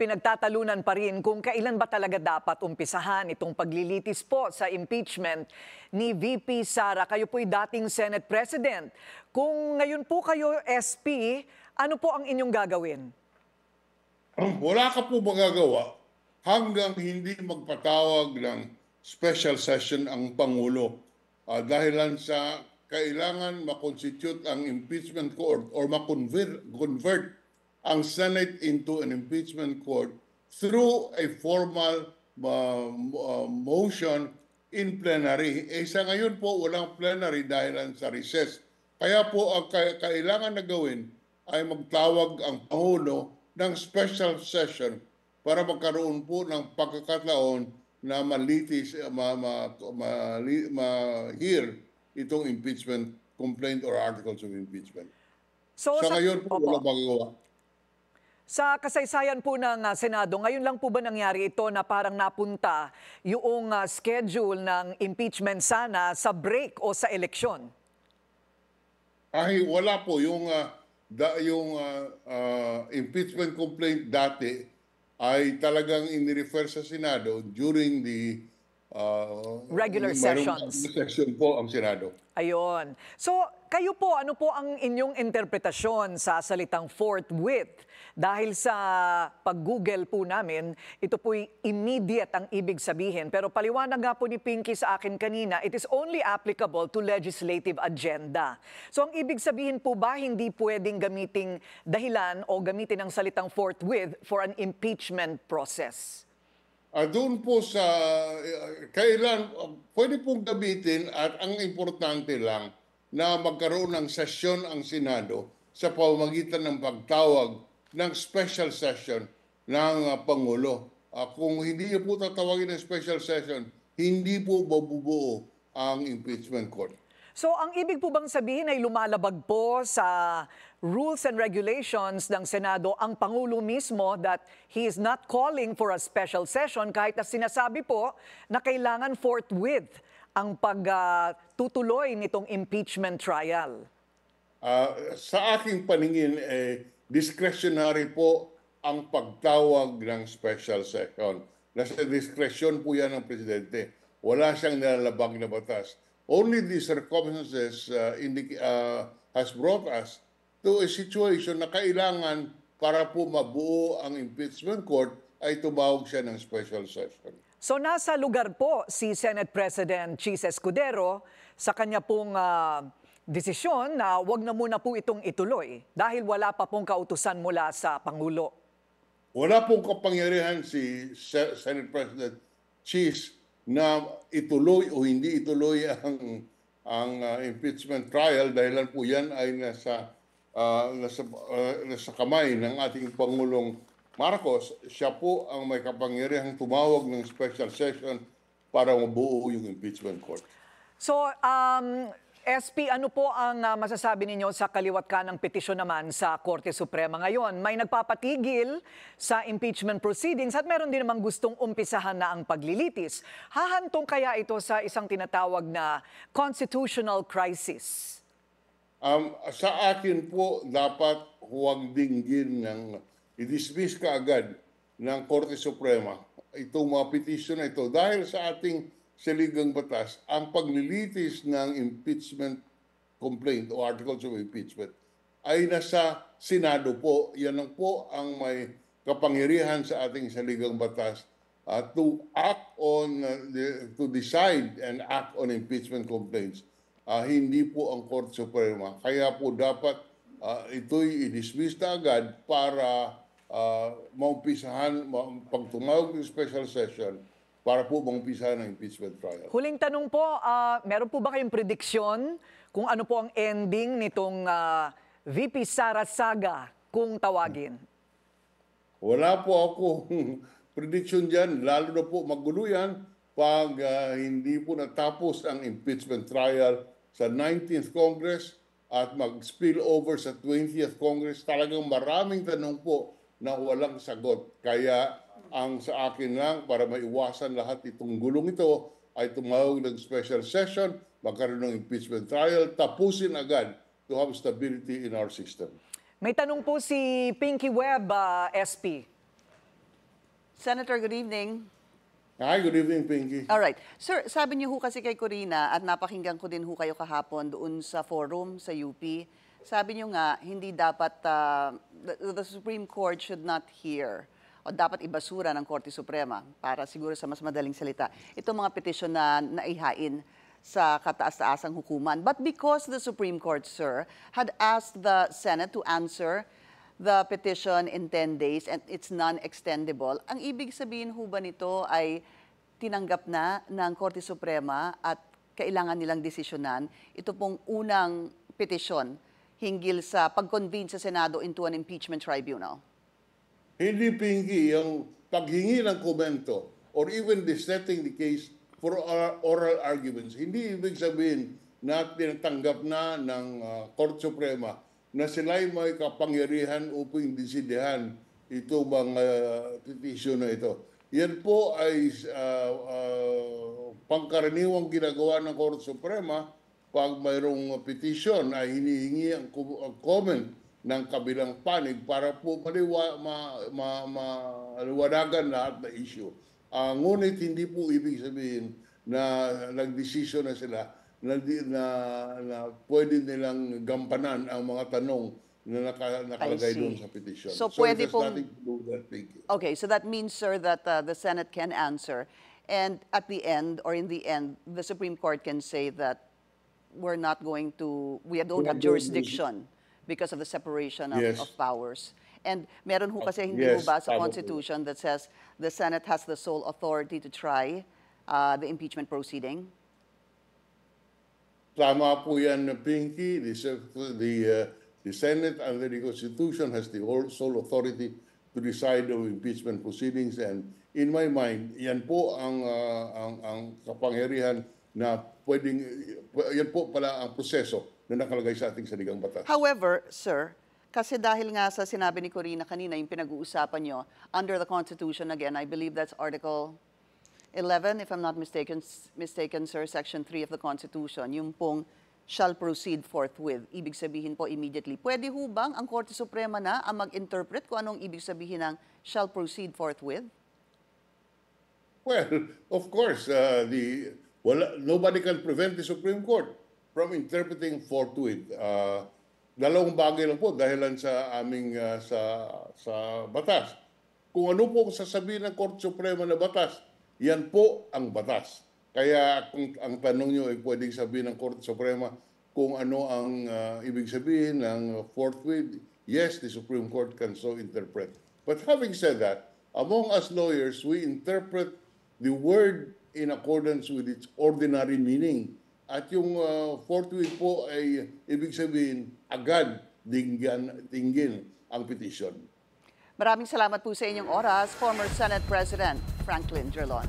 pinagtatalunan pa rin kung kailan ba talaga dapat umpisahan itong paglilitis po sa impeachment ni VP Sara. Kayo po'y dating Senate President. Kung ngayon po kayo SP, ano po ang inyong gagawin? Wala ka po magagawa hanggang hindi magpatawag ng special session ang Pangulo. Dahilan sa kailangan makonstitute ang impeachment court or convert ang Senate into an impeachment court through a formal motion in plenary. Sa ngayon po, walang plenary dahilan sa recess. Kaya po ang kailangan na gawin ay magtawag ang Pangulo ng special session para magkaroon po ng pagkakataon na ma-hear itong impeachment complaint or articles of impeachment. So ngayon po, walang magagawa. Sa kasaysayan po ng Senado, ngayon lang po ba nangyari ito na parang napunta yung schedule ng impeachment sana sa break o sa eleksyon? Ay, wala po. Yung impeachment complaint dati ay talagang inirefer sa Senado during the regular sessions. Session po ang Senado. Ayun. So, kayo po, ano po ang inyong interpretasyon sa salitang forthwith? Dahil sa pag-google po namin, ito po'y immediate ang ibig sabihin. Pero paliwanag nga po ni Pinky sa akin kanina, it is only applicable to legislative agenda. So, ang ibig sabihin po ba, hindi pwedeng gamiting dahilan o gamitin ang salitang forthwith for an impeachment process? Doon po sa kailan pwede pong gamitin at ang importante lang na magkaroon ng sesyon ang Senado sa pamamagitan ng pagtawag ng special session ng Pangulo. Kung hindi niyo po tatawagin ng special session, hindi po mabubuo ang impeachment court. So ang ibig po bang sabihin ay lumalabag po sa rules and regulations ng Senado ang Pangulo mismo that he is not calling for a special session kahit na sinasabi po na kailangan forthwith ang pagtutuloy nitong impeachment trial? Sa aking paningin, discretionary po ang pagtawag ng special session. Nasa discretion po yan ng Presidente. Wala siyang nilalabag na batas. Only the circumstances has brought us to a situation na kailangan para po mabuo ang impeachment court ay tumawag siya ng special session. So nasa lugar po si Senate President Chis Escudero sa kanya pong desisyon na wag na muna po itong ituloy dahil wala pa pong kautusan mula sa Pangulo. Wala pong kapangyarihan si Senate President Chis na ituloy o hindi ituloy ang impeachment trial dahil po yan ay nasa kamay ng ating Pangulong Marcos. Siya po ang may kapangyarihang tumawag ng special session para mabuo yung impeachment court. So, SP, ano po ang masasabi ninyo sa kaliwat ka ng petisyon naman sa Korte Suprema ngayon? May nagpapatigil sa impeachment proceedings at meron din namang gustong umpisahan na ang paglilitis. Hahantong kaya ito sa isang tinatawag na constitutional crisis? Sa akin po, dapat huwag dinggin ng i-dismiss ka agad ng Korte Suprema itong mga petisyon na ito dahil sa ating saligang batas, ang paglilitis ng impeachment complaint o articles of impeachment ay nasa Senado po. Yan lang po ang may kapangyarihan sa ating saligang batas to act on, to decide and act on impeachment complaints. Hindi po ang Korte Suprema. Kaya po dapat ito'y i-dismiss na agad para maumpisahan, pag tumawag ng special session, para po maumpisahan ng impeachment trial. Huling tanong po, meron po ba kayong prediksyon kung ano po ang ending nitong VP Sara saga kung tawagin? Wala po akong prediction dyan. Lalo na po magulo yan pag hindi po natapos ang impeachment trial sa 19th Congress at mag-spill over sa 20th Congress. Talagang maraming tanong po na walang sagot. Kaya ang sa akin lang, para maiwasan lahat itong gulong ito, ay tumawag ng special session, magkaroon ng impeachment trial, tapusin agad to have stability in our system. May tanong po si Pinky Webb, SP. Senator, good evening. Hi, good evening, Pinky. All right. Sir, sabi niyo ho kasi kay Corina at napakinggan ko din ho kayo kahapon doon sa forum sa UP. Sabi niyo nga, hindi dapat, the Supreme Court should not hear o dapat ibasura ng Korte Suprema para siguro sa mas madaling salita. Itong mga petisyon na naihain sa kataas-taasang hukuman. But because the Supreme Court, sir, had asked the Senate to answer the petition in 10 days and it's non-extendable, ang ibig sabihin ho ba nito ay tinanggap na ng Korte Suprema at kailangan nilang desisyonan ito pong unang petisyon hinggil sa pag-convene sa Senado into an impeachment tribunal? Hindi, Pinky, yung paghingi ng komento or even the setting the case for oral arguments, hindi ibig sabihin na tinatanggap na ng Korte Suprema na sila'y may kapangyarihan upang desidehan ito mga petition na ito. Yan po ay pangkaraniwang ginagawa ng Korte Suprema pag mayroong petition ay hinihingi ang comment ng kabilang panig para po maliwanagan lahat na issue. Ngunit hindi po ibig sabihin na nagdesisyon na sila na pwede nilang gampanan ang mga tanong na nakalagay doon sa petition. So pwede it has nothing to do with that, Pinky. Okay, so that means, sir, that the Senate can answer. And at the end, or in the end, the Supreme Court can say that we don't have jurisdiction because of the separation of, Yes. of powers. And meron ho kasi hindi Yes, ho ba sa tama po. Constitution that says the Senate has the sole authority to try the impeachment proceeding? Tama po yan, Pinky. The Senate under the Constitution has the sole authority to decide on impeachment proceedings, and in my mind, yan po ang kapangyarihan na pwedeng, yan po pala ang proseso na nakalagay sa ating saligang batas. However, sir, kasi dahil nga sa sinabi ni Corina kanina, yung pinag-uusapan nyo, under the Constitution, again, I believe that's Article 11, if I'm not mistaken, sir, Section 3 of the Constitution, yung pong shall proceed forthwith. Ibig sabihin po immediately. Pwede ho bang ang Korte Suprema na ang mag-interpret kung anong ibig sabihin ng shall proceed forthwith? Well, of course, nobody can prevent the Supreme Court from interpreting forthwith. Dalawang bagay lang po dahilan sa aming sa batas. Kung ano po sasabihin ng Korte Suprema na batas, yan po ang batas. Kaya kung ang tanong nyo ay pwedeng sabihin ng Korte Suprema kung ano ang ibig sabihin ng forthwith, yes, the Supreme Court can so interpret. But having said that, among us lawyers, we interpret the word in accordance with its ordinary meaning. At yung forthwith po ay ibig sabihin agad dinggin ang petition. Maraming salamat po sa inyong oras, former Senate President Franklin Drilon.